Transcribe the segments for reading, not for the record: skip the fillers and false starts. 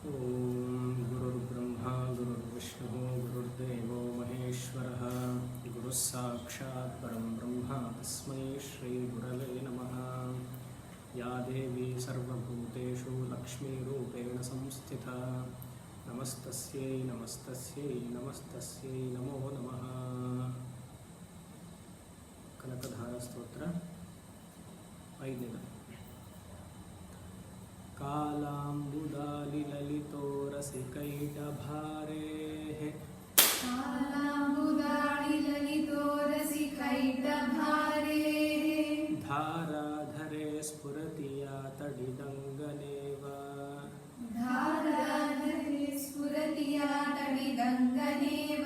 ಓಂ ಗುರುರ್ಬ್ರಹ್ಮ ಗುರುರ್ವಿಷ್ಣು ಗುರುರ್ದೇವೋ ಮಹೇಶ್ವರಃ ಗುರುಃ ಸಾಕ್ಷಾತ್ ಪರಂ ಬ್ರಹ್ಮ ತಸ್ಮೈ ಶ್ರೀ ಗುರವೇ ನಮಃ. ಯಾ ದೇವಿ ಸರ್ವಭೂತೇಷು ಲಕ್ಷ್ಮೀರೂಪೇಣ ಸಂಸ್ಥಿತಾ ನಮಸ್ತಸ್ಯೈ ನಮಸ್ತಸ್ಯೈ ನಮಸ್ತಸ್ಯೈ ನಮೋ ನಮಃ. ಕನಕಧಾರ ಸ್ತೋತ್ರ 5ನೇದು. कालाम्बुदालिललितो रसिकैटभारेः कालाम्बुदालिललितो रसिकैटभारेः धाराधरे स्फुरति या तडिदङ्गनेव धाराधरे स्फुरति या तडिदङ्गनेव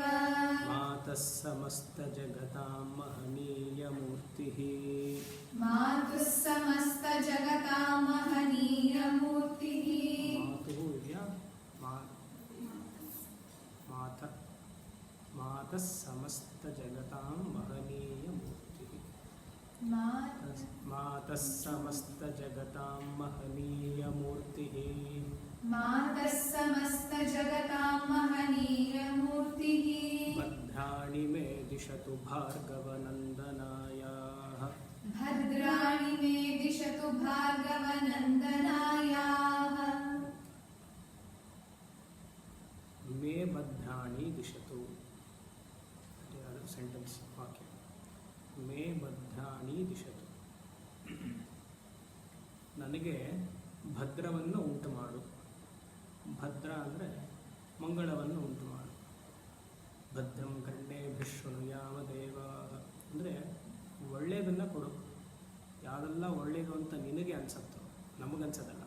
मातः समस्तजगतां महनीयमूर्तिः मातुः समस्तजगतां महनीयमूर्तिः मातुः या मातः समस्तजगतां महनीयमूर्तिः मातः समस्तजगतां महनीयमूर्तिः मातः समस्तजगतां महनीयमूर्तिः भद्राणि मे दिशतु भार्गवनन्दनायाः भद्राणि मे दिशतु भार्गवनन्दनायाः मे भद्राणि दिशतु सेंटेंस वाक्य मे भद्राणि दिशतु ನನಗೆ ಭದ್ರವನ್ನು ಉಂಟು ಮಾಡು. ಭದ್ರ ಅಂದರೆ ಮಂಗಳವನ್ನು ಉಂಟು ಮಾಡು. ಭದ್ರಂ ಕರ್ಣೇಭಿಃ ಶೃಣುಯಾಮ ದೇವಾಃ ಅಂದರೆ ಒಳ್ಳೆಯದನ್ನು ಕೊಡು. ಯಾವುದೆಲ್ಲ ಒಳ್ಳೆಯದು ಅಂತ ನಿನಗೆ ಅನ್ಸತ್ತೋ, ನಮಗನ್ಸೋದಲ್ಲ.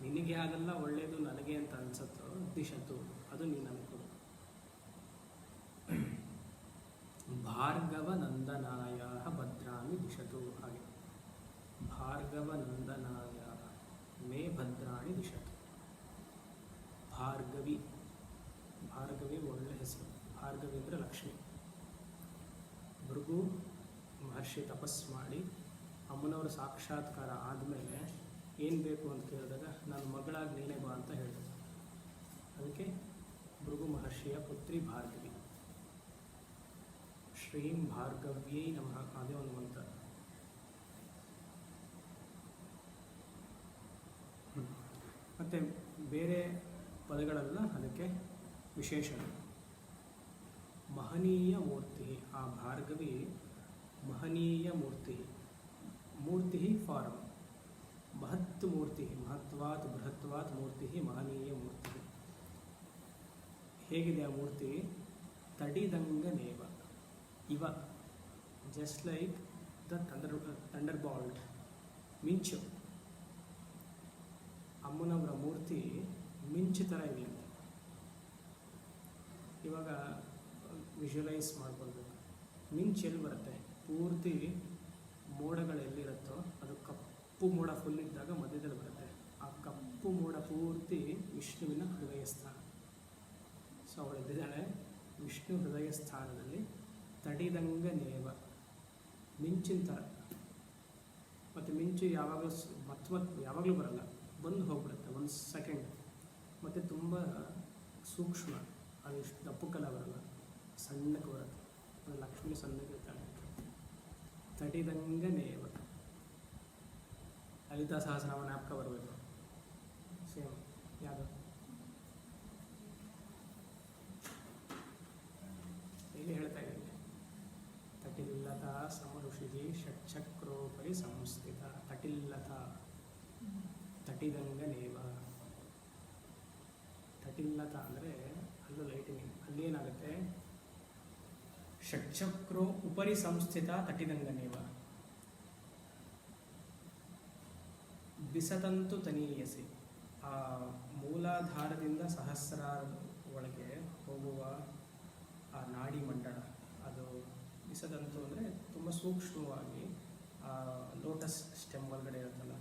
ನಿನಗೆ ಯಾವುದೆಲ್ಲ ಒಳ್ಳೆಯದು ನನಗೆ ಅಂತ ಅನ್ಸತ್ತೋ ದಿಶತು ಅದು ನೀನು ನನಗೆ ಕೊಡು. ಭಾರ್ಗವನಂದನಾಯ ಭದ್ರಾಣಿ ದಿಶತು. ಹಾಗೆ ಭಾರ್ಗವನಂದನಾಯ ಮೇ ಭದ್ರಾಣಿ ದಿಶತು. ಭಾರ್ಗವಿ, ಭಾರ್ಗವಿ ಒಳ್ಳೆ ಹೆಸರು. ಭಾರ್ಗವಿ ಅಂದರೆ ಲಕ್ಷ್ಮಿ. ಭೃಗು ಮಹರ್ಷಿ ತಪಸ್ಸು ಮಾಡಿ ಅಮ್ಮನವರ ಸಾಕ್ಷಾತ್ಕಾರ ಆದಮೇಲೆ ಏನು ಬೇಕು ಅಂತ ಕೇಳಿದಾಗ ನನ್ನ ಮಗಳಾಗಿ ನೀನೇ ಬಾ ಅಂತ ಹೇಳಿದ್ರು. ಅದಕ್ಕೆ ಭೃಗು ಮಹರ್ಷಿಯ ಪುತ್ರಿ ಭಾರ್ಗವಿ. ಶ್ರೀಂ ಭಾರ್ಗವ್ಯೈ ನಮಃ ಅದೇ ಒಂದು ಮಂತ್ರ. ಮತ್ತು ಬೇರೆ ಪದಗಳೆಲ್ಲ ಅದಕ್ಕೆ ವಿಶೇಷಣ. ಮಹನೀಯ ಮೂರ್ತಿ, ಆ ಭಾರ್ಗವಿ ಮಹನೀಯ ಮೂರ್ತಿ. ಮೂರ್ತಿ ಫಾರಂ ಮಹತ್ ಮೂರ್ತಿ, ಮಹತ್ವಾತ್ ಬೃಹತ್ವಾತ್ ಮೂರ್ತಿ ಮಹನೀಯ ಮೂರ್ತಿ. ಹೇಗಿದೆ ಆ ಮೂರ್ತಿ? ತಡಿದಂಗನೇವ ಇವ, just like the thunder bolt, ಮಿಂಚು. ಅಮ್ಮನವರ ಮೂರ್ತಿ ಮಿಂಚು ಥರ ಇದೆಯಂತೆ. ಇವಾಗ ವಿಜುವಲೈಸ್ ಮಾಡ್ಕೊಳ್ಬೇಕು. ಮಿಂಚು ಎಲ್ಲಿ ಬರುತ್ತೆ? ಪೂರ್ತಿ ಮೋಡಗಳೆಲ್ಲಿರುತ್ತೋ ಅದು ಕಪ್ಪು ಮೋಡ ಫುಲ್ ಇದ್ದಾಗ ಮಧ್ಯದಲ್ಲಿ ಬರುತ್ತೆ. ಆ ಕಪ್ಪು ಮೋಡ ಪೂರ್ತಿ ವಿಷ್ಣುವಿನ ಹೃದಯ ಸ್ಥಾನ. ಸೊ ಅವಳೆದ್ದಿದ್ದಾಳೆ ವಿಷ್ಣು ಹೃದಯ ಸ್ಥಾನದಲ್ಲಿ. ತಡಿದಂಗನೇವ, ಮಿಂಚಿನ ಥರ. ಮತ್ತು ಮಿಂಚು ಯಾವಾಗಲೂ ಯಾವಾಗಲೂ ಬರಲ್ಲ, ಬಂದು ಹೋಗ್ಬಿಡುತ್ತೆ ಒಂದು ಸೆಕೆಂಡ್. ಮತ್ತು ತುಂಬ ಸೂಕ್ಷ್ಮ, ಅದು ಇಷ್ಟು ದಪ್ಪಕ್ಕೆಲ್ಲ ಬರಲ್ಲ, ಸಣ್ಣಕ್ಕೆ ಬರುತ್ತೆ. ಅದು ಲಕ್ಷ್ಮಿ ಸಣ್ಣಗಿರ್ತಾಳೆ. ತಡಿದಂಗನೇವ. ಲಲಿತಾ ಸಹಸ್ರನಾಮ ಜ್ಞಾಪಕ ಬರಬೇಕು. ಸೇಮ್ ಯಾವುದು? ಇಲ್ಲಿ ಹೇಳ್ತಾ ಇದ್ದೀನಿ. ತಟಿಲ್ಲತಾ ಸಮಋಷಿ ಷಟ್ಚಕ್ರೋಪರಿ ಸಂಸ್ಥಿತ. ತಟಿಲ್ಲತಾ, ತಟಿದಂಗನೇವ. ತಟಿಲ್ಲತಾ ಅಂದರೆ ಅಲ್ಲೂ ಲೈಟಿನಿಂಗ್. ಅಲ್ಲೇನಾಗುತ್ತೆ? ಷಟ್ಚಕ್ರೋ ಉಪರಿ ಸಂಸ್ಥಿತ ತಟಿದಂಗನೇವ. ಬಿಸತಂತು ತನೀಯಸಿ. ಆ ಮೂಲಾಧಾರದಿಂದ ಸಹಸ್ರಾರ ಒಳಗೆ ಹೋಗುವ ಆ ನಾಡಿ ಮಂಡಳ, ಅದು ಬಿಸದಂತು ಅಂದರೆ ತುಂಬ ಸೂಕ್ಷ್ಮವಾಗಿ ಆ ಲೋಟಸ್ ಸ್ಟೆಮ್ ಒಳಗಡೆ ಇರುತ್ತಲ್ಲ,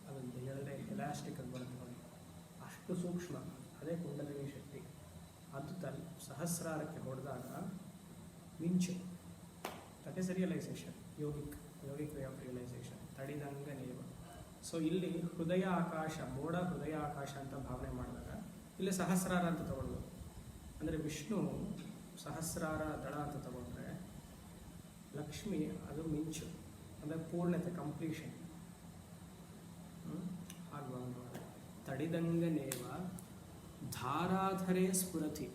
ಅದೊಂದು ಎಲಾಸ್ಟಿಕ್ ಅದು ಬರುತ್ತೆ ನೋಡಿ, ಅಷ್ಟು ಸೂಕ್ಷ್ಮ. ಅದೇ ಕುಂಡಲಿನಿ ಶಕ್ತಿ. ಅದು ಸಹಸ್ರಾರಕ್ಕೆ ಹೊಡೆದಾಗ ಮಿಂಚು. That is realisation, yogic way of realisation. ತಡಿದಂಗನೇವ. ಸೊ ಇಲ್ಲಿ ಹೃದಯ ಆಕಾಶ, ಮೋಡ ಹೃದಯ ಆಕಾಶ ಅಂತ ಭಾವನೆ ಮಾಡಿದಾಗ ಇಲ್ಲಿ ಸಹಸ್ರಾರ ಅಂತ ತಗೊಳ್ಬೋದು. ಅಂದರೆ ವಿಷ್ಣು ಸಹಸ್ರಾರ ದಳ ಅಂತ ತಗೊಂಡ್ರೆ ಲಕ್ಷ್ಮಿ ಅದು ಮಿಂಚು, ಅಂದರೆ ಪೂರ್ಣತೆ, ಕಂಪ್ಲೀಷನ್. ಹಾಗೆ ತಡಿದಂಗನೇವ ಧಾರಾಧರೆ ಸ್ಫುರತಿ.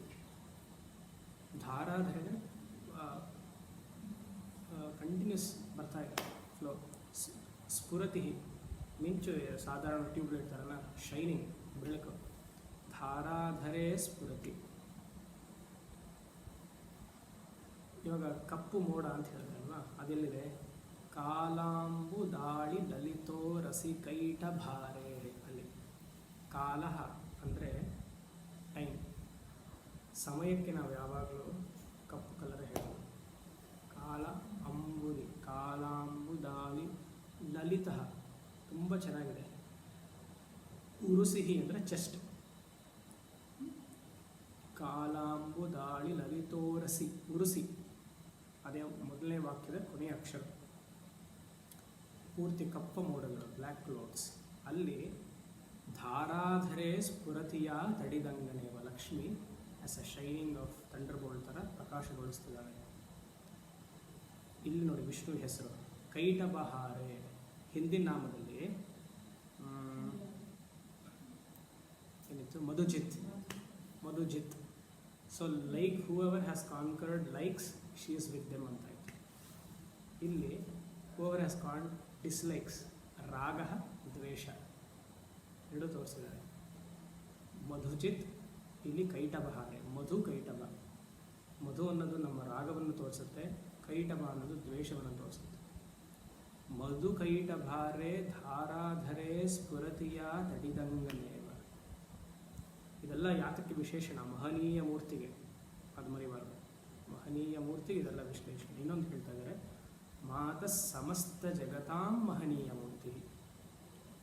ಧಾರಾಧರೆ ಕಂಟಿನ್ಯೂಸ್ ಬರ್ತಾ ಇದೆ ಫ್ಲೋ. ಸ್ಫುರತಿ ಮಿಂಚು, ಸಾಧಾರಣ ಟ್ಯೂಬ್ಲೈಟ್ ಥರನ ಶೈನಿಂಗ್, ಬೆಳಕು. ಧಾರಾಧರೆ ಸ್ಫುರತಿ. ಇವಾಗ ಕಪ್ಪು ಮೋಡ ಅಂತ ಹೇಳಿದ್ರೆ ಅಲ್ವಾ, ಅದೆಲ್ಲಿದೆ? ಕಾಲಾಂಬು ದಾಳಿ ಲಲಿತೋ ರಸಿ ಕೈಟ ಭಾರೆ. ಅಲ್ಲಿ ಕಾಲಹ ಅಂದರೆ ಟೈಮ್, ಸಮಯಕ್ಕೆ ನಾವು ಯಾವಾಗಲೂ ಕಪ್ಪು ಕಲರ್ ಹೇಳೋದು. ಕಾಲ ಅಂಬುದಿ, ಕಾಲಾಂಬುದಾಲಿ ಲಲಿತ, ತುಂಬ ಚೆನ್ನಾಗಿದೆ. ಉರುಸಿಹಿ ಅಂದರೆ ಚೆಸ್ಟ್. ಕಾಲಾಂಬುದಾಳಿ ಲಲಿತೋರಸಿ, ಉರುಸಿ ಅದೇ ಮೊದಲನೇ ವಾಕ್ಯದ ಕೊನೆಯ ಅಕ್ಷರ. ಪೂರ್ತಿ ಕಪ್ಪ ಮೋಡಗಳು, ಬ್ಲ್ಯಾಕ್ ಕ್ಲೌಡ್ಸ್. ಅಲ್ಲಿ ಧಾರಾಧರೆ ಸ್ಫುರತಿಯ ತಡಿದಂಗನೇವ Lakshmi as a shining of thunderbolt ಥರ ಪ್ರಕಾಶಗೊಳಿಸ್ತಿದ್ದಾಳೆ. ಇಲ್ಲಿ ನೋಡಿ ವಿಷ್ಣು ಹೆಸರು ಕೈಟಬಹಾರೆ. ಹಿಂದಿನ ನಾಮದಲ್ಲಿ ಏನಿತ್ತು? Madhujit. Madhujit. So like whoever has conquered likes, she is with them ಅಂತ ಆಯಿತು. ಇಲ್ಲಿ whoever has conquered dislikes, ರಾಗ ದ್ವೇಷ ಎರಡೂ ತೋರಿಸಿದ್ದಾರೆ. ಮಧುಜಿತ್, ಇಲ್ಲಿ ಕೈಟಬಹಾರೆ. ಮಧು ಕೈಟಬ. ಮಧು ಅನ್ನೋದು ನಮ್ಮ ರಾಗವನ್ನು ತೋರಿಸುತ್ತೆ, ಕೈಟಬ ಅನ್ನೋದು ದ್ವೇಷವನ್ನು ತೋರಿಸುತ್ತೆ. ಮಧು ಕೈಟಭಾರೆ ಧಾರಾಧರೆ ಸ್ಫುರತಿಯ ತಡಿದಂಗನೇವ. ಇದೆಲ್ಲ ಯಾತಕ್ಕೆ ವಿಶೇಷಣ? ಮಹನೀಯ ಮೂರ್ತಿಗೆ, ಅದು ಮರಿಬಾರ್ದು. ಮಹನೀಯ ಮೂರ್ತಿಗೆ ಇದೆಲ್ಲ ವಿಶ್ಲೇಷಣೆ. ಇನ್ನೊಂದು ಹೇಳ್ತಾ ಇದ್ದಾರೆ, ಮಾತ ಸಮಸ್ತ ಜಗತಾಂ ಮಹನೀಯ ಮೂರ್ತಿ,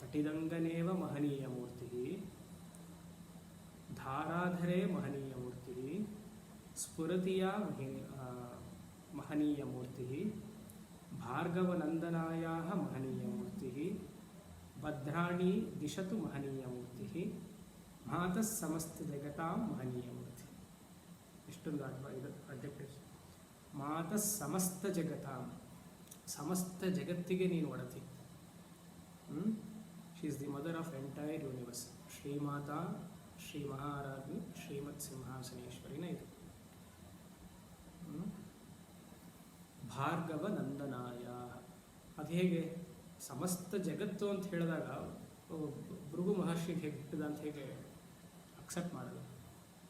ತಟಿದಂಗನೇವ ಮಹನೀಯ ಮೂರ್ತಿ, ಧಾರಾಧರೆ ಮಹನೀಯ ಮೂರ್ತಿ, ಸ್ಫುರತಿಯ ಮಹನೀಯ ಮೂರ್ತಿ, ಭಾರ್ಗವನಂದನಾಯ ಮಹನೀಯ ಮೂರ್ತಿ, ಭದ್ರಾಣಿ ದಿಶತು ಮಹನೀಯ ಮೂರ್ತಿ, ಮಾತ ಸಮಸ್ತ ಜಗತಾಂ ಮಹನೀಯ ಮೂರ್ತಿ. ಎಷ್ಟೊಂದು ಇದು ಅಡ್ಜೆಕ್ಟಿವ್ಸ್. ಮಾತ ಸಮಸ್ತ ಜಗತಾಂ, ಸಮಸ್ತ ಜಗತ್ತಿಗೆ ನೀನು ಒಡತಿ. She is the mother of entire universe. ಶ್ರೀಮಾತಾ, ಶ್ರೀ ಮಹಾರಾಜ್ಞಿ, ಶ್ರೀಮತ್ ಸಿಂಹಾಸನೇಶ್ವರಿನ ಇದು. ಭಾರ್ಗವ ನಂದನಾಯ. ಅದು ಹೇಗೆ? ಸಮಸ್ತ ಜಗತ್ತು ಅಂತ ಹೇಳಿದಾಗ ಭೃಗು ಮಹರ್ಷಿಗೆ ಹೇಗೆ ಹುಟ್ಟಿದ ಅಂತ ಹೇಗೆ ಅಕ್ಸೆಪ್ಟ್ ಮಾಡೋದು?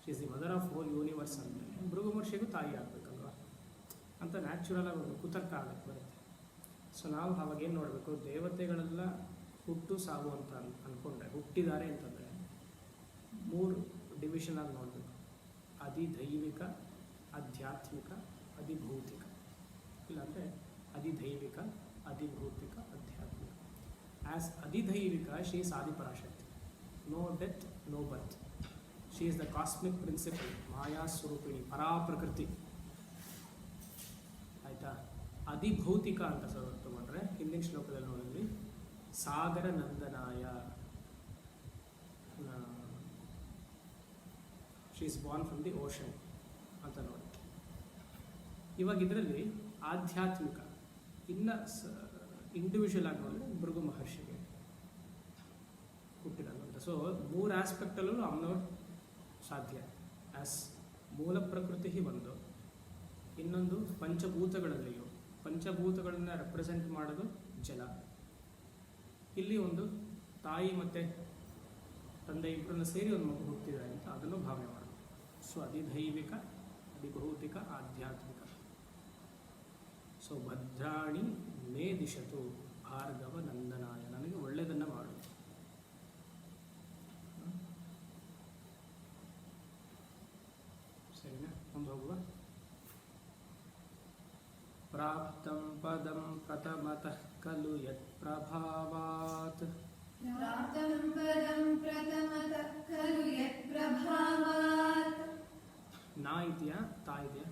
She is the mother of whole universe ಅಂದರೆ ಭೃಗು ಮಹರ್ಷಿಗೂ ತಾಯಿ ಆಗಬೇಕಲ್ವ ಅಂತ ನ್ಯಾಚುರಲ್ ಆಗಿ ಒಂದು ಕುತರ್ಕ ಆಗಕ್ಕೆ ಬರುತ್ತೆ. ಸೊ ನಾವು ಅವಾಗ ಏನು ನೋಡಬೇಕು? ದೇವತೆಗಳೆಲ್ಲ ಹುಟ್ಟು ಸಾವು ಅಂತ ಅಂದ್ಕೊಂಡ್ರೆ, ಹುಟ್ಟಿದ್ದಾರೆ ಅಂತಂದರೆ 3 ಡಿವಿಷನ್ ಆಗಿ ನೋಡಬೇಕು. ಅಧಿದೈವಿಕ, ಆಧ್ಯಾತ್ಮಿಕ, ಅಧಿಭೌತಿಕ. ಇಲ್ಲಾಂದರೆ ಅಧಿದೈವಿಕ, ಅಧಿಭೌತಿಕ, ಆಧ್ಯಾತ್ಮಿಕ. ಆ್ಯಸ್ ಅಧಿದೈವಿಕ, she is Adiparashakti. No death, no birth. She is the cosmic principle, ಮಾಯಾ ಸ್ವರೂಪಿಣಿ, ಪರಾಪ್ರಕೃತಿ. ಆಯಿತಾ? ಅಧಿಭೌತಿಕ ಅಂತ ತಗೊಂಡ್ರೆ ಹಿಂದಿನ ಶ್ಲೋಕದಲ್ಲಿ ನೋಡಿದ್ವಿ, ಸಾಗರ ನಂದನಾಯ. She is born from the ocean ಅಂತ ನೋಡಿ. ಇವಾಗ ಇದರಲ್ಲಿ ಆಧ್ಯಾತ್ಮಿಕ, ಇನ್ನು ಇಂಡಿವಿಜುವಲ್ ಆಗಿ ನೋಡಿದ್ರೆ ಭೃಗು ಮಹರ್ಷಿಗೆ ಹುಟ್ಟಿದಂತ. ಸೊ 3 ಆಸ್ಪೆಕ್ಟಲ್ಲೂ ಅವನು ಸಾಧ್ಯ. ಆಸ್ ಮೂಲ ಪ್ರಕೃತಿ ಒಂದು, ಇನ್ನೊಂದು ಪಂಚಭೂತಗಳಲ್ಲಿಯೂ, ಪಂಚಭೂತಗಳನ್ನು ರೆಪ್ರೆಸೆಂಟ್ ಮಾಡೋದು ಜಲ. ಇಲ್ಲಿ ಒಂದು ತಾಯಿ ಮತ್ತು ತಂದೆ ಇಬ್ಬರನ್ನ ಸೇರಿ ಒಂದು ಮಗು ಹುಟ್ಟಿದೆ ಅಂತ ಅದನ್ನು ಭಾವನೆ ಮಾಡೋದು. ಸೊ ಅಧಿದೈವಿಕ, ಅಧಿಭೌತಿಕ, ಆಧ್ಯಾತ್ಮಿಕ. ಸೊ ಭದ್ರಾಣಿ ಮೇ ದಿಶತು ಭಾರ್ಗವ ನಂದನಾಯ. ನನಗೆ ಒಳ್ಳೆಯದನ್ನು ಮಾಡು. ಸರಿನಾ? ಒಂದು ಹೋಗುವ. ಪ್ರಾಪ್ತಂ ಪದಂ ಪ್ರಥಮತಃ ಖಲು ಯತ್ ಪ್ರಭಾವಾತ್. ಪ್ರಾಪ್ತಂ ಪದಂ ಪ್ರಥಮತಃ ಖಲು ಯತ್ ಪ್ರಭಾವಾತ್. ನಾ ಇದೆಯಾ, ತಾ ಇದೆಯಾ?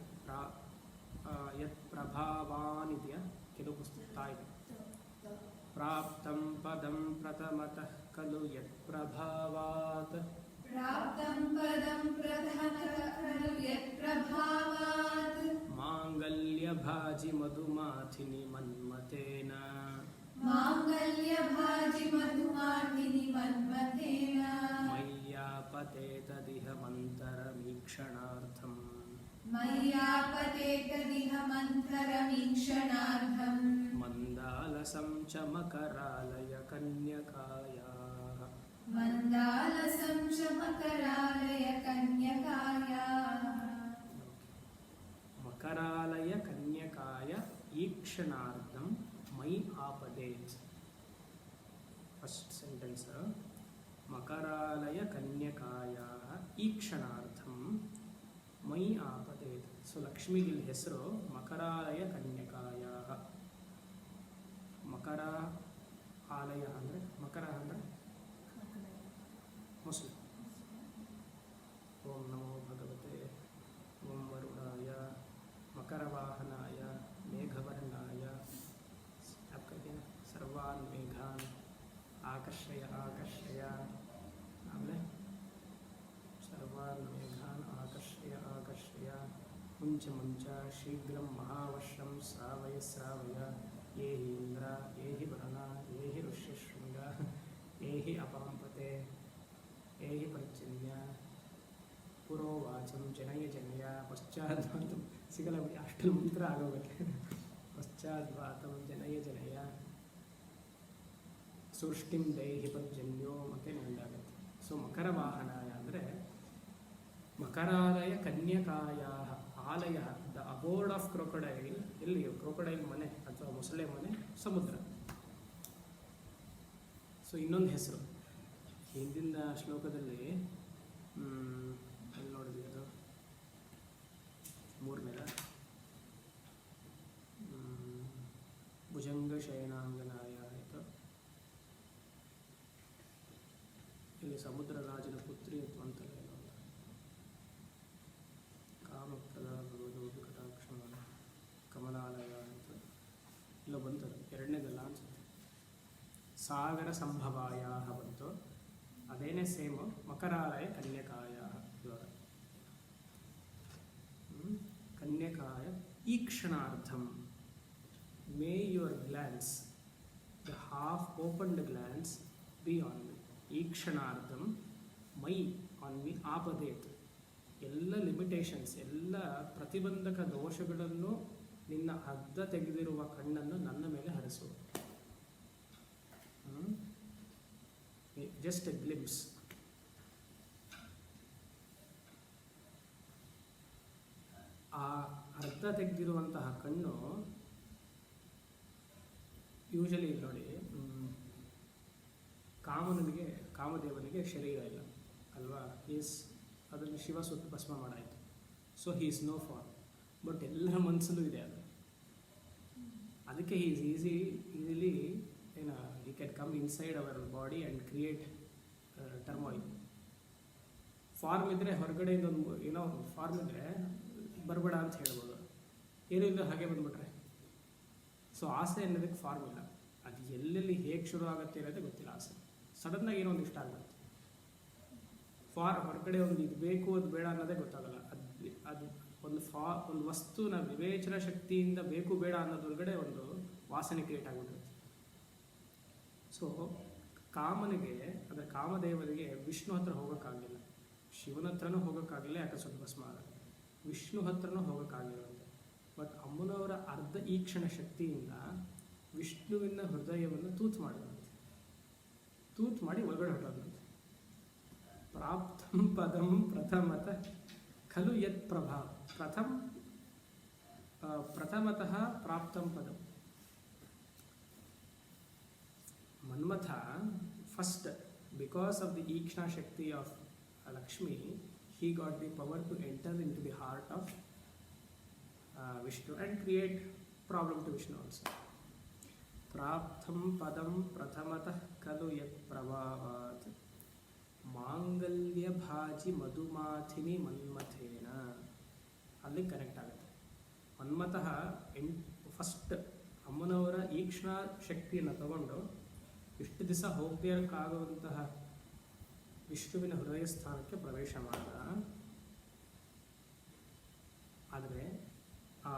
ಯತ್ ಪ್ರಭಾವಾನ್ ಇದೆಯಾ? ಕೆಲವು ಪುಸ್ತಕ ತಾ ಇದೆ. ಪ್ರಾಪ್ತಂ ಪದಂ ಪ್ರಥಮತಃ ಖಲು ಯತ್ಪ್ರಭಾವಾತ್ प्राप्तं पदं प्रथमतः खलु यत्प्रभावात् ಮಾಂಗಲ್ಯಭಾಜಿ ಮಧುಮಾಥಿನಿ ಮನ್ಮಥೇನ माङ्गल्यभाजिमधुमार्थिनि मन्मथेन ಮಯ್ಯಾಪತೇತದಿಹ ಮಂತರಮೀಕ್ಷಣಾರ್ಥಂ मय्यापतेतदिह मन्थरमीक्षणार्थम् ಮಂದಾಲಸಂ ಚ ಮಕರಾಲಯ ಕನ್ಯಕಾಯಾಃ मन्दालसं च मकरालय कन्यकायाः ಮಕರಾಲಯ ಕನ್ಯಕಾಯ ಈಕ್ಷಣಾರ್ಥಂ ಮೈ ಆಪದೇತ್. ಫಸ್ಟ್ ಸೆಂಟೆನ್ಸ್ ಮಕರಾಲಯ ಕನ್ಯಕಾಯಾಃ ಈಕ್ಷಣಾರ್ಥಂ ಮೈ ಆಪದೇತ್. ಸೊ ಲಕ್ಷ್ಮಿಗೆ ಇಲ್ಲಿ ಹೆಸರು ಮಕರಾಲಯ ಕನ್ಯಕಾಯಾಃ. ಮಕರ ಆಲಯ ಅಂದರೆ ಮಕರ ಅಂದರೆ ಮೊಸಳೆ. ಓಂ ನಮೋ ಭಗವತೆ ಓಂ ವರುಣಾಯ ಮಕರವಾಹನಾಯ ಮೇಘವರ್ಣಾಯ ಸರ್ವಾನ್ ಮೇಘಾನ್ ಆಕರ್ಷಯ ಆಕರ್ಷಯ. ಆಮೇಲೆ ಸರ್ವಾನ್ ಮೇಘಾನ್ ಆಕರ್ಷಯ ಆಕರ್ಷಯ. ಮುಂಚ ಮುಂಚ ಶೀಘ್ರಂ ಮಹಾವಶ್ರಂ ಶ್ರಾವಯ ಶ್ರಾವಯ. ಯೇ ಹಿ ಇಂದ್ರ ಯೇ ಹಿ ವರುಣ ಯೇ ಹಿ ಋಷ್ಯಶೃಂಗ ಯೇ ಹಿ ಅಪಾಂಪತೆ ಯೇ ಹಿ ಪರ್ಜನ್ಯ ಪುರೋವಾಚಂ ಜನಯ ಜನಯ. ಪಶ್ಚಾದ್ವಾತಂ ಸಿಗಲ್ಲ ಬಿಡಿ, ಅಷ್ಟು ಮಂತ್ರ ಆಗೋಗುತ್ತೆ. ಪಶ್ಚಾದ್ವಾತಂ ಜನಯ ಜನಯ ಸೃಷ್ಟಿಂ ದೈಹಿ ಪರ್ಜನ್ಯೋ ಮತ್ತೆ ಮುಂದಾಗುತ್ತೆ. ಸೊ ಮಕರ ವಾಹನಾಯ ಅಂದರೆ ಮಕರಾಲಯ ಕನ್ಯಕಾಯ ಆಲಯ, ದ ಅಬೋರ್ಡ್ ಆಫ್ ಕ್ರೊಕೊಡೈಲ್. ಎಲ್ಲಿ ಕ್ರೊಕೊಡೈಲ್ ಮನೆ ಅಥವಾ ಮೊಸಳೆ ಮನೆ? ಸಮುದ್ರ. ಸೊ ಇನ್ನೊಂದು ಹೆಸರು ಹಿಂದಿನ ಶ್ಲೋಕದಲ್ಲಿ ಎಲ್ಲಿ ನೋಡಿದ್ವಿ, ಅದು ಮೂರನೇದ ಭುಜಂಗ ಶಯನಾಂಗನಾಯ ಆಯಿತು. ಇಲ್ಲಿ ಸಮುದ್ರ ರಾಜನ ಪುತ್ರಿ ಅಂತಲ್ಲ, ಕಾಮಪ್ರದ ಭಗವದು ವಿಕಟಾಕ್ಷ ಕಮಲಾಲಯ ಅಂತ ಇಲ್ಲ ಬಂತದು. ಎರಡನೇದಲ್ಲ ಅನ್ಸುತ್ತೆ, ಸಾಗರ ಸಂಭವಾಯ ಬಂತು. ಅದೇನೇ ಸೇಮ್ ಮಕರಾಲಯ ಕನ್ಯಕಾಯ. ಇವಾಗ ಕನ್ಯಕಾಯ ಈಕ್ಷಣಾರ್ಥಂ. May your glance, the half opened glance be on me. ಈಕ್ಷಣಾರ್ಥಂ ಮೈ ಆನ್ ಮಿ ಆಪದೇತ್. ಎಲ್ಲ ಲಿಮಿಟೇಷನ್ಸ್, ಎಲ್ಲ ಪ್ರತಿಬಂಧಕ ದೋಷಗಳನ್ನು ನಿನ್ನ ಅರ್ಧ ತೆಗೆದಿರುವ ಕಣ್ಣನ್ನು ನನ್ನ ಮೇಲೆ ಹರಿಸು. Just A glimpse. ಆ ಅರ್ಧ ತೆಗೆದಿರುವಂತಹ ಕಣ್ಣು ಯೂಶಲಿ ನೋಡಿ, ಕಾಮದೇವನಿಗೆ ಶರೀರ ಇಲ್ಲ ಅಲ್ವಾ? ಅದನ್ನು ಶಿವ ಸುಟ್ಟು ಭಸ್ಮ ಮಾಡಾಯಿತು. So he is no form, but ಎಲ್ಲರ ಮನಸ್ಸಲ್ಲೂ ಇದೆ ಅದು. ಅದಕ್ಕೆ he is easily he can come inside our body and create turmoil. Form ಇದ್ದರೆ ಹೊರಗಡೆಯಿಂದ ಏನೋ ಫಾರ್ಮ್ ಇದ್ದರೆ ಬರಬೇಡ ಅಂತ ಹೇಳ್ಬೋದು, ಏನೂ ಇಲ್ಲ ಹಾಗೆ ಬಂದುಬಿಟ್ರೆ. ಸೊ ಆಸೆ ಅನ್ನೋದಕ್ಕೆ ಫಾರ್ಮ್ ಇಲ್ಲ. ಅದು ಎಲ್ಲೆಲ್ಲಿ ಹೇಗೆ ಶುರು ಆಗುತ್ತೆ ಅನ್ನೋದೇ ಗೊತ್ತಿಲ್ಲ. ಆಸೆ ಸಡನ್ನಾಗಿ ಏನೋ ಒಂದು ಇಷ್ಟ ಆಗುತ್ತೆ. ಹೊರಗಡೆ ಒಂದು ಇದು ಬೇಕು ಅದು ಬೇಡ ಅನ್ನೋದೇ ಗೊತ್ತಾಗಲ್ಲ. ಅದು ಒಂದು ವಸ್ತುನ ವಿವೇಚನಾ ಶಕ್ತಿಯಿಂದ ಬೇಕು ಬೇಡ ಅನ್ನೋದ್ರೊಳಗಡೆ ಒಂದು ವಾಸನೆ ಕ್ರಿಯೇಟ್ ಆಗಿಬಿಟ್ಟಿರುತ್ತೆ. ಸೊ ಕಾಮನಿಗೆ, ಅಂದರೆ ಕಾಮದೇವರಿಗೆ ವಿಷ್ಣು ಹತ್ರ ಹೋಗೋಕ್ಕಾಗಲಿಲ್ಲ, ಶಿವನ ಹತ್ರನೂ ಹೋಗೋಕ್ಕಾಗಲಿಲ್ಲ. ಯಾಕೆ ಸುಟ್ಟು ಭಸ್ಮ ಆಗಲ್ಲ. ವಿಷ್ಣು ಹತ್ರನೂ ಹೋಗೋಕ್ಕಾಗಿರುತ್ತೆ. ಬಟ್ ಅಮ್ಮನವರ ಅರ್ಧ ಈಕ್ಷಣ ಶಕ್ತಿಯಿಂದ ವಿಷ್ಣುವಿನ ಹೃದಯವನ್ನು ತೂತು ಮಾಡಿದಂತೆ, ತೂತು ಮಾಡಿ ಒಳಗಡೆ ಹೊರಟೋದಂತೆ. ಪ್ರಾಪ್ತಂ ಪದಂ ಪ್ರಥಮತಃ ಖಲು ಯತ್ ಪ್ರಭಾವ. ಪ್ರಥಮತಃ ಪ್ರಾಪ್ತಂ ಪದಂ. Manmatha, first, because of the Ikshna Shakti of Lakshmi, he got the power to enter into the heart of Vishnu and create problem to Vishnu also. Praptham padam prathamatah kalu yat prabhavat ಮಾಂಗಲ್ಯ ಭಾಜಿ ಮಧುಮಾಥಿನಿ ಮನ್ಮಥೇನ. ಅಲ್ಲಿ connect ಆಗುತ್ತೆ. ಮನ್ಮಥಃ first ಅಮ್ಮನವರ ಈಕ್ಷ್ಣ ಶಕ್ತಿಯನ್ನು ತಗೊಂಡು ಇಷ್ಟು ದಿವಸ ಹೋಗಬೇಕಾಗುವಂತಹ ವಿಷ್ಣುವಿನ ಹೃದಯ ಸ್ಥಾನಕ್ಕೆ ಪ್ರವೇಶ ಮಾಡಿದ. ಆದರೆ ಆ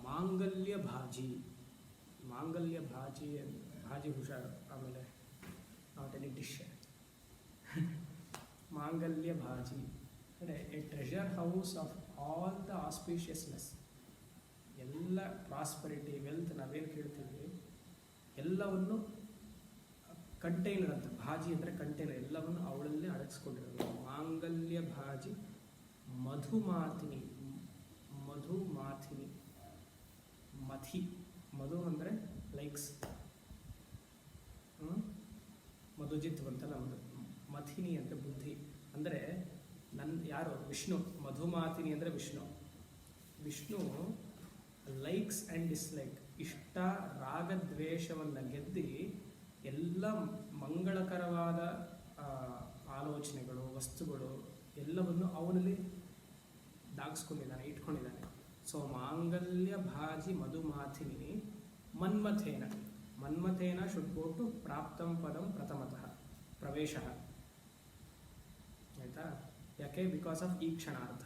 ಮಾಂಗಲ್ಯ ಭಾಜಿ ಹುಷಾರು, ಆಮೇಲೆ ನಾಟ್ ಎನಿ ಡಿಶ್. ಮಾಂಗಲ್ಯ ಭಾಜಿ ಅಂದರೆ a treasure house of all the auspiciousness, ಎಲ್ಲ ಪ್ರಾಸ್ಪರಿಟಿ, ವೆಲ್ತ್ ನಾವೇನು ಕೇಳ್ತೀವಿ ಎಲ್ಲವನ್ನು ಕಂಟೈನರ್ ಅಂತ. ಭಾಜಿ ಅಂದರೆ ಕಂಟೈನರ್, ಎಲ್ಲವನ್ನು ಅವಳಲ್ಲೇ ಅಡಗಿಸ್ಕೊಂಡಿರೋದು. ಮಾಂಗಲ್ಯ ಭಾಜಿ ಮಧುಮಾಥಿನಿ. ಮಥಿ, ಮಧು ಅಂದರೆ ಲೈಕ್ಸ್, ಮಧುಜಿತ್ ಅಂತಲ್ಲ, ಮಥಿನಿ ಅಂದರೆ ಬುದ್ಧಿ. ಅಂದರೆ ಯಾರು ವಿಷ್ಣು. ಮಧುಮಾಥಿನಿ ಅಂದರೆ ವಿಷ್ಣು ಲೈಕ್ಸ್ ಆ್ಯಂಡ್ ಡಿಸ್ಲೈಕ್, ಇಷ್ಟ ರಾಗದ್ವೇಷವನ್ನು ಗೆದ್ದಿ ಎಲ್ಲ ಮಂಗಳಕರವಾದ ಆಲೋಚನೆಗಳು, ವಸ್ತುಗಳು ಎಲ್ಲವನ್ನು ಅವನಲ್ಲಿ ದಾಗಿಸ್ಕೊಂಡಿದ್ದಾನೆ, ಇಟ್ಕೊಂಡಿದ್ದಾನೆ. ಸೊ ಮಾಂಗಲ್ಯ ಭಾಜಿ ಮಧುಮಾಥಿನಿ ಮನ್ಮಥೇನ ಶುಡ್ ಗೋ ಟು ಪ್ರಾಪ್ತಂ ಪದಂ ಪ್ರಥಮತಃ ಪ್ರವೇಶ. ಆಯಿತಾ? ಯಾಕೆ? ಬಿಕಾಸ್ ಆಫ್ ಈಕ್ಷಣಾರ್ಥ.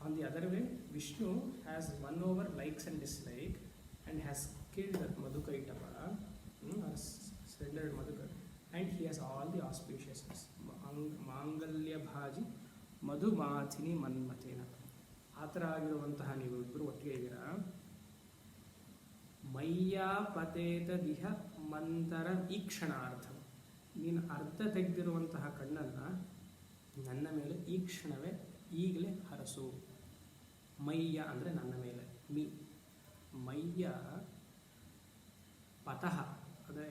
On the other way, Vishnu has won over likes and dislike and has killed Madhukaitapa, surrendered Madhuka, and he has all the auspiciousness. ಮಾಂಗಲ್ಯ ಭಾಜಿ ಮಧುಮಾಥಿನಿ ಮನ್ಮಥೇನ. ಆ ಥರ ಆಗಿರುವಂತಹ ನೀವು ಇಬ್ಬರು ಒಟ್ಟಿಗೆ ಇದ್ದೀರಾ. ಮಯ್ಯಾಪತೇತ ದಿಹ ಮಂತರ ಈಕ್ಷಣಾರ್ಥ. ನೀನು ಅರ್ಧ ತೆಗೆದಿರುವಂತಹ ಕಣ್ಣನ್ನು ನನ್ನ ಮೇಲೆ ಈ ಕ್ಷಣವೇ ಈಗಲೇ ಹರಸು. ಮಯ್ಯ ಅಂದರೆ ನನ್ನ ಮೇಲೆ, ಮಯ್ಯ ಪತಃ ಅಂದರೆ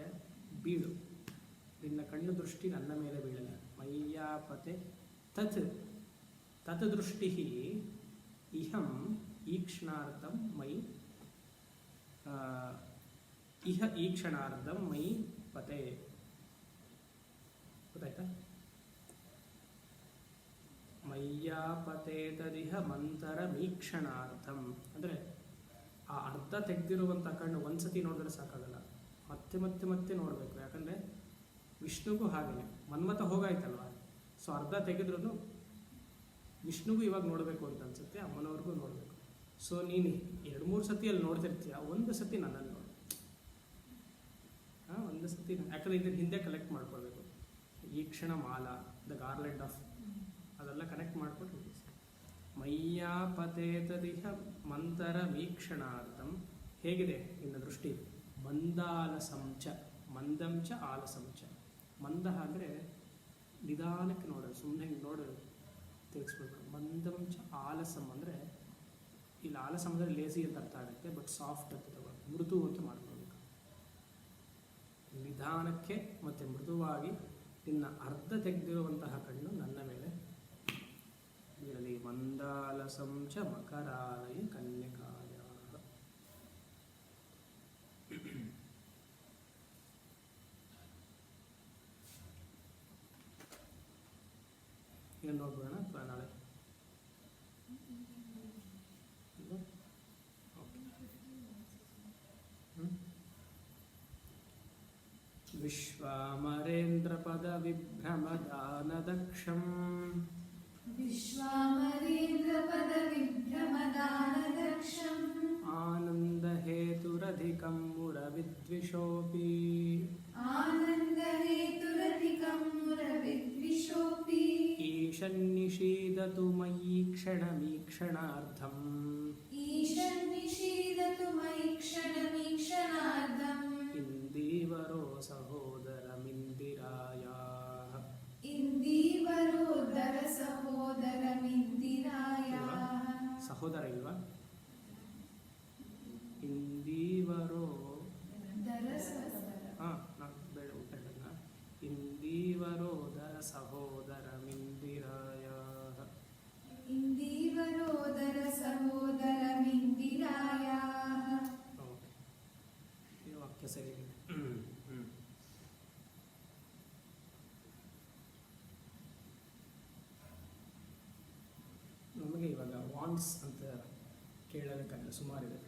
ಬೀಳು, ನಿನ್ನ ಕಣ್ಣು ದೃಷ್ಟಿ ನನ್ನ ಮೇಲೆ ಬೀಳಲಿ. ಮಯ್ಯಾಪತೆ ತತ್ ದೃಷ್ಟಿ ಇಹಂ ಈಕ್ಷಣಾರ್ಥಂ ಮಯಿ ಇಹ ಈಕ್ಷಣಾರ್ಥಂ ಮಯಿ ಪತೆ. ಗೊತ್ತಾಯ್ತಾ? ಮಯ್ಯಾಪತೇತದಿಹ ಮಂತರಮೀಕ್ಷಣಾರ್ಥಂ ಅಂದರೆ ಆ ಅರ್ಧ ತೆಗೆದಿರುವಂಥ ಕಣ್ಣು ಒಂದ್ಸತಿ ನೋಡಿದ್ರೆ ಸಾಕಾಗಲ್ಲ, ಮತ್ತೆ ಮತ್ತೆ ಮತ್ತೆ ನೋಡಬೇಕು. ಯಾಕಂದರೆ ವಿಷ್ಣುಗೂ ಹಾಗೆಯೇ, ಮನ್ಮಥ ಹೋಗಾಯ್ತಲ್ವ, ಸೊ ಅರ್ಧ ತೆಗೆದ್ರೂ ವಿಷ್ಣುಗೂ ಇವಾಗ ನೋಡಬೇಕು ಅಂತ ಅನ್ಸುತ್ತೆ, ಅಮ್ಮನವ್ರಿಗೂ ನೋಡಬೇಕು. ಸೊ ನೀನು 2-3 ಸತಿ ಅಲ್ಲಿ ನೋಡ್ತಿರ್ತೀಯ, ಒಂದು ಸತಿ ನನ್ನನ್ನು ನೋಡು. ಒಂದು ಸತಿ, ಯಾಕಂದರೆ ಇದನ್ನ ಹಿಂದೆ ಕಲೆಕ್ಟ್ ಮಾಡ್ಕೊಳ್ಬೇಕು. ಈ ಕ್ಷಣ ಮಾಲಾ, ದ ಗಾರ್ಲೆಂಡ್ ಆಫ್, ಅದೆಲ್ಲ ಕನೆಕ್ಟ್ ಮಾಡ್ಕೊಂಡು ಮಯ್ಯಾಪತೇತದಿಹ ಮಂತರ ವೀಕ್ಷಣಾರ್ಥಂ. ಹೇಗಿದೆ ನಿನ್ನ ದೃಷ್ಟಿ? ಮಂದಾಲಸಂಚ, ಮಂದಂಚ ಆಲಸಂಚ. ಮಂದ ಅಂದರೆ ನಿಧಾನಕ್ಕೆ ನೋಡೋದು, ಸುಮ್ಮನೆ ನೋಡೋದು, ತಿಳಿಸ್ಬೇಕು. ಮಂದಂಚ ಆಲಸಂ ಅಂದರೆ, ಇಲ್ಲಿ ಆಲಸಂ ಅಂದರೆ ಲೇಸಿ ಅಂತ ಅರ್ಥ ಆಗುತ್ತೆ, ಬಟ್ ಸಾಫ್ಟ್ ಅಂತ ತಗೊಳ್ಳಿ, ಮೃದು ಅಂತ ಮಾಡ್ಕೊಳ್ಬೇಕು. ನಿಧಾನಕ್ಕೆ ಮತ್ತು ಮೃದುವಾಗಿ ನಿನ್ನ ಅರ್ಧ ತೆಗೆದಿರುವಂತಹ ಕಣ್ಣು ನನ್ನ ಮೇಲೆ ಬೀಳಲಿ. ಮಂದಾಲಸಂಚ ಮಕರಾಲಯ ಕನ್ಯಕಾಯ. ಏನು ನೋಡ್ಬೋಣ ನಾಳೆ? ವಿಶ್ವಾಮರೇಂದ್ರ ಪದ ವಿಭ್ರಮದಾನದಕ್ಷಂ. ವಿಶ್ವಾಮರೇಂದ್ರ ಪದ ವಿಭ್ರಮದಾನದಕ್ಷಂ. ಆನಂದ ಹೇತುರಧಿಕಂ ಮುರವಿದ್ವಿಷೋಪಿ. ಆನಂದ ಹೇತುರಧಿಕಂ ಮುರವಿದ್ವಿಷೋಪಿ. ಈಶನ್ನಿಷೀದತು ಮಯಿ ಕ್ಷಣಮೀಕ್ಷಣಾರ್ಥಂ. ಈಶನ್ನಿಷೀದತು ಮಯಿ ಕ್ಷಣಮೀಕ್ಷಣಾರ್ಥಂ. ಇಂದೀವರೋ ಸಹೋದರಮಿಂದಿರಾಯಾಃ. ಇಂದೀವರೋದರ ಸಹೋದರಮಿಂದಿರಾಯಾಃ. ಸಹೋದರ ಇಲ್ವಾ? ಇಂದೀವರೋ ನಾನು ಬೇಡ ಉತ್ತರನ. ಇಂದೀವರೋದರ ಸಹೋದರಮಿಂದಿರಾಯಾಃ. ಇಂದೀವರೋದರ ಸಹೋದರಮಿಂದಿರಾಯಾಃ. ಓಕೆ, ಈ ವಾಕ್ಯ ಸರಿ. ನಮಗೆ ಇವಾಗ ವಾಂಟ್ಸ್ ಅಂತ ಕೇಳೋದಕ್ಕಲ್ಲ, ಸುಮಾರಿದೆ.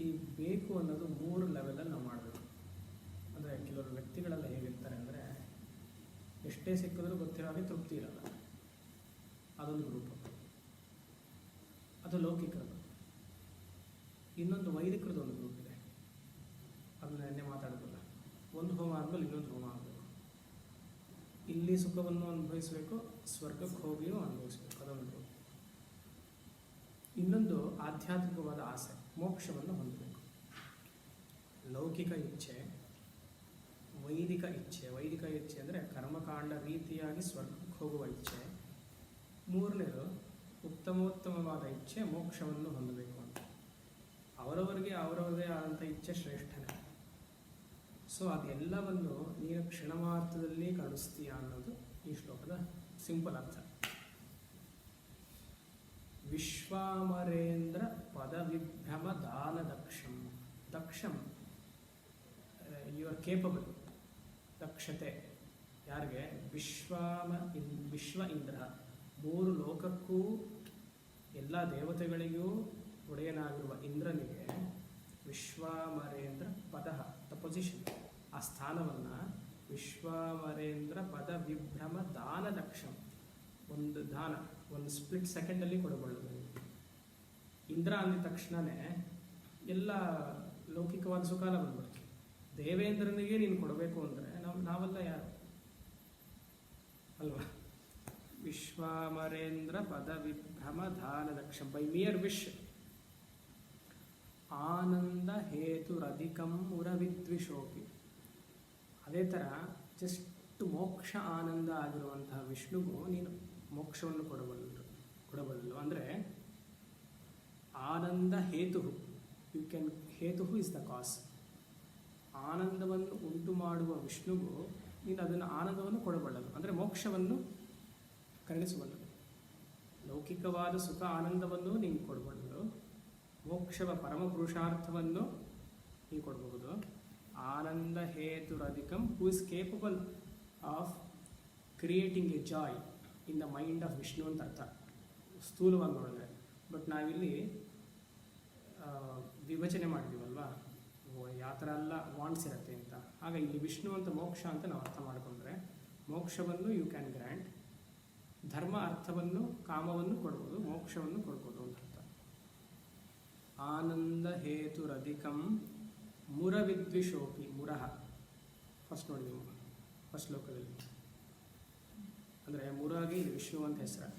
ಈ ಬೇಕು ಅನ್ನೋದು 3 ಲೆವೆಲಲ್ಲಿ ನಾವು ಮಾಡಬೇಕು. ಅಂದರೆ ಕೆಲವರು ವ್ಯಕ್ತಿಗಳೆಲ್ಲ ಹೇಗಿರ್ತಾರೆ ಅಂದರೆ ಎಷ್ಟೇ ಸಿಕ್ಕಿದ್ರೂ ಗೊತ್ತಿರೋ ಹಾಗೆ ತೃಪ್ತಿ ಇರಲ್ಲ. ಅದೊಂದು ಗ್ರೂಪ್. ಅದು ಲೌಕಿಕರದು. ಇನ್ನೊಂದು ವೈದಿಕರದ್ದು ಒಂದು ಗ್ರೂಪ್ ಇದೆ. ಅದನ್ನ ನೆನ್ನೆ ಮಾತಾಡೋದಿಲ್ಲ. ಒಂದು ಹೋಮ ಆದಮೇಲೆ ಇನ್ನೊಂದು ಹೋಮ ಆಗಬೇಕು. ಇಲ್ಲಿ ಸುಖವನ್ನು ಅನುಭವಿಸಬೇಕು, ಸ್ವರ್ಗಕ್ಕೆ ಹೋಗಿಯೂ ಅನುಭವಿಸಬೇಕು. ಅದೊಂದು ಗ್ರೂಪ್. ಇನ್ನೊಂದು ಆಧ್ಯಾತ್ಮಿಕವಾದ ಆಸೆ, ಮೋಕ್ಷವನ್ನು ಹೊಂದಬೇಕು. ಲೌಕಿಕ ಇಚ್ಛೆ, ವೈದಿಕ ಇಚ್ಛೆ. ವೈದಿಕ ಇಚ್ಛೆ ಅಂದರೆ ಕರ್ಮಕಾಂಡ ರೀತಿಯಾಗಿ ಸ್ವರ್ಗಕ್ಕೆ ಹೋಗುವ ಇಚ್ಛೆ. ಮೂರನೇದು ಉತ್ತಮೋತ್ತಮವಾದ ಇಚ್ಛೆ, ಮೋಕ್ಷವನ್ನು ಹೊಂದಬೇಕು ಅಂತ. ಅವರವರಿಗೆ ಅವರವರದೇ ಆದಂಥ ಇಚ್ಛೆ ಶ್ರೇಷ್ಠನೇ. ಸೊ ಅದೆಲ್ಲವನ್ನು ನೀನು ಕ್ಷಣಮಾತ್ರದಲ್ಲಿ ಕಾಣಿಸ್ತೀಯ ಅನ್ನೋದು ಈ ಶ್ಲೋಕದ ಸಿಂಪಲ್ ಅರ್ಥ. ವಿಶ್ವಾಮರೇಂದ್ರ ಪದವಿಭ್ರಮ ದಾನ ದಕ್ಷಂ. ದಕ್ಷಂ, ಯು ಆರ್ ಕೇಪಬಲ್. ದಕ್ಷತೆ ಯಾರಿಗೆ? ವಿಶ್ವ ಇಂದ್ರ, 3 ಲೋಕಕ್ಕೂ ಎಲ್ಲ ದೇವತೆಗಳಿಗೂ ಒಡೆಯನಾಗಿರುವ ಇಂದ್ರನಿಗೆ ವಿಶ್ವಾಮರೇಂದ್ರ ಪದ, ದ ಪೊಸಿಷನ್, ಆ ಸ್ಥಾನವನ್ನು ವಿಶ್ವಾಮರೇಂದ್ರ ಪದ ವಿಭ್ರಮ ದಾನ ದಕ್ಷಂ, ಒಂದು ದಾನ, ಒಂದು ಸ್ಪ್ಲಿಟ್ ಸೆಕೆಂಡಲ್ಲಿ ಕೊಡಬಲ್ಲದು. ಇಂದ್ರ ಅಂದ ತಕ್ಷಣವೇ ಎಲ್ಲ ಲೌಕಿಕವಾದ ಸುಖಾಲ ಬಂದ್ಬಿಡ್ತು. ದೇವೇಂದ್ರನಿಗೆ ನೀನು ಕೊಡಬೇಕು ಅಂದರೆ ನಾವೆಲ್ಲ ಯಾರು ಅಲ್ವಾ? ವಿಶ್ವಾಮರೇಂದ್ರ ಪದ ವಿಭ್ರಮ ದಾನ ದಕ್ಷಂ, ಬೈ ಮಿಯರ್ ವಿಶ್. ಆನಂದ ಹೇತುರಧಿಕಂ ಉರವಿದ್ವಿಷೋಪಿ. ಅದೇ ಥರ ಜಸ್ಟ್ ಮೋಕ್ಷ ಆನಂದ ಆಗಿರುವಂತಹ ವಿಷ್ಣುಗೂ ನೀನು ಮೋಕ್ಷವನ್ನು ಕೊಡಬಲ್ಲರು. ಅಂದರೆ ಆನಂದ ಹೇತು, ಯು ಕ್ಯಾನ್, ಹೇತು ಇಸ್ ದ ಕಾಸ್. ಆನಂದವನ್ನು ಉಂಟು ಮಾಡುವ ವಿಷ್ಣುಗೂ ನೀನು ಅದನ್ನು ಆನಂದವನ್ನು ಕೊಡಬಲ್ಲದು, ಅಂದರೆ ಮೋಕ್ಷವನ್ನು ಕರುಣಿಸಬಲ್ಲದು. ಲೌಕಿಕವಾದ ಸುಖ ಆನಂದವನ್ನು ನೀನು ಕೊಡಬಲ್ಲದು, ಮೋಕ್ಷವ ಪರಮ ಪುರುಷಾರ್ಥವನ್ನು ನೀವು ಕೊಡಬಹುದು. ಆನಂದ ಹೇತುರಧಿಕಂ, who is capable of creating a joy in the mind of Vishnu ಅಂತ ಅರ್ಥ ಸ್ಥೂಲವಾಗಿ ನೋಡಿದ್ರೆ. ಬಟ್ ನಾವಿಲ್ಲಿ ವಿಭಜನೆ ಮಾಡಿದ್ದೀವಲ್ವಾ, ಯಾವ ಥರ ಎಲ್ಲ ವಾಂಟ್ಸ್ ಇರುತ್ತೆ ಅಂತ. ಆಗ ಇಲ್ಲಿ ವಿಷ್ಣು ಅಂತ ಮೋಕ್ಷ ಅಂತ ನಾವು ಅರ್ಥ ಮಾಡಿಕೊಂಡ್ರೆ ಮೋಕ್ಷವನ್ನು ಯು ಕ್ಯಾನ್ ಗ್ರ್ಯಾಂಟ್, ಧರ್ಮ ಅರ್ಥವನ್ನು ಕಾಮವನ್ನು ಕೊಡ್ಬೋದು, ಮೋಕ್ಷವನ್ನು ಕೊಡ್ಬೋದು ಅಂತ ಅರ್ಥ. ಆನಂದ ಹೇತುರಧಿಕಂ ಮುರವಿದ್ವಿಷೋಪಿ. ಮುರಹ ಫಸ್ಟ್ ನೋಡಿದೀವಿ, ಫಸ್ಟ್ ಶ್ಲೋಕದಲ್ಲಿ. ಅಂದರೆ ಮುರಾಗಿ ವಿಷ್ಣು ಅಂತ ಹೆಸರು.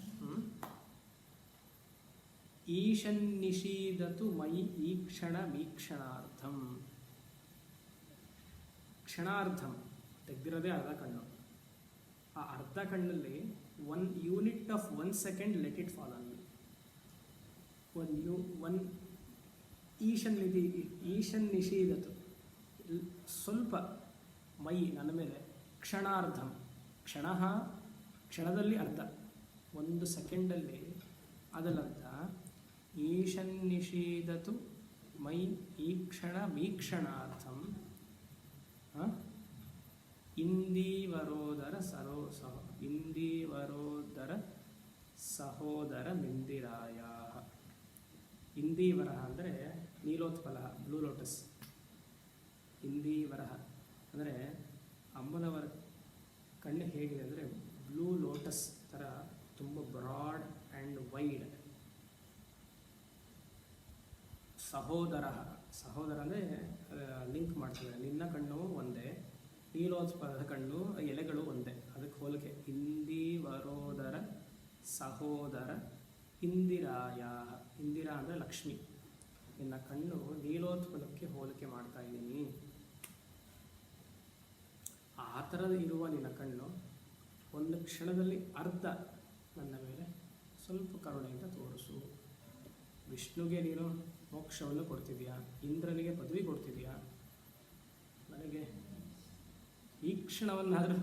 ಈಶನ್ನಿಷೀದತು ಮೈ ಈಕ್ಷಣ ವೀಕ್ಷಣಾರ್ಥಂ. ಕ್ಷಣಾರ್ಧಂ ತೆಗ್ದಿರೋದೇ ಅರ್ಧ ಕಣ್ಣು. ಆ ಅರ್ಧ ಕಣ್ಣಲ್ಲಿ 1 unit of 1 second let it fall on one ಈಶನ್ ನಿಷೀದತು, ಸ್ವಲ್ಪ ಮೈ ನನ್ನ ಮೇಲೆ, ಕ್ಷಣಾರ್ಧಂ, ಕ್ಷಣದಲ್ಲಿ ಅರ್ಧ, 1 ಸೆಕೆಂಡಲ್ಲಿ. ಅದರರ್ಥ ಈಶನ್ ನಿಷೀದತು ಮೈ ಈಕ್ಷಣ ವೀಕ್ಷಣಾರ್ಥಂ ಇಂದೀವರೋದರ ಸಹೋದರ ಮಿಂದಿರಾಯ. ಇಂದೀವರ ಅಂದರೆ ನೀಲೋತ್ಪಲ, ಬ್ಲೂ ಲೋಟಸ್. ಇಂದೀವರ ಅಂದರೆ ಅಮ್ಮನವರ ಕಣ್ಣು ಹೇಗಿದೆ ಅಂದರೆ ಬ್ಲೂ ಲೋಟಸ್ ಥರ ತುಂಬ ಬ್ರಾಡ್ ಆ್ಯಂಡ್ ವೈಡ್. ಸಹೋದರ ಅಂದರೆ ಲಿಂಕ್ ಮಾಡ್ತದೆ, ನಿನ್ನ ಕಣ್ಣು ಒಂದೇ, ನೀಲೋತ್ಪಲದ ಕಣ್ಣು ಎಲೆಗಳು ಒಂದೇ, ಅದಕ್ಕೆ ಹೋಲಿಕೆ. ಇಂದೀವರೋದರ ಸಹೋದರ ಇಂದಿರಾಯ. ಇಂದಿರಾ ಅಂದರೆ ಲಕ್ಷ್ಮಿ. ನಿನ್ನ ಕಣ್ಣು ನೀಲೋತ್ಪಲಕ್ಕೆ ಹೋಲಿಕೆ ಮಾಡ್ತಾ ಇದ್ದೀನಿ. ಆ ಥರದ ಇರುವ ನಿನ್ನ ಕಣ್ಣು ಒಂದು ಕ್ಷಣದಲ್ಲಿ ಅರ್ಧ ನನ್ನ ಮೇಲೆ ಸ್ವಲ್ಪ ಕರುಣೆಯಿಂದ ತೋರಿಸು. ವಿಷ್ಣುಗೆ ನೀನು ಮೋಕ್ಷವನ್ನು ಕೊಡ್ತಿದ್ಯಾ, ಇಂದ್ರನಿಗೆ ಪದವಿ ಕೊಡ್ತಿದ್ಯಾ, ನನಗೆ ಈ ಕ್ಷಣವನ್ನಾದರೂ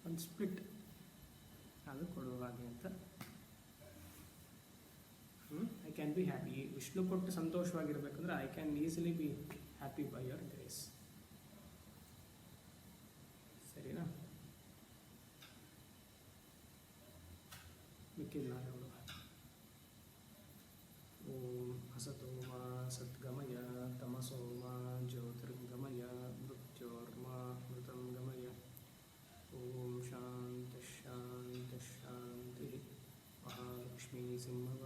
ಒಂದು ಸ್ಪ್ಲಿಟ್ ಅದು ಕೊಡುವಾಗೆ ಅಂತ. I can be happy. Vishnu ಕೊಟ್ಟು ಸಂತೋಷವಾಗಿರ್ಬೇಕಂದ್ರೆ I can easily be happy by your grace. ಸರಿನಾ? ಮಿಕ್ಕಿಲ್ಲ ಓಂ ಹಸತೋ ಮಾ ಸದ್ಗಮಯ ಸಿಂಹಂ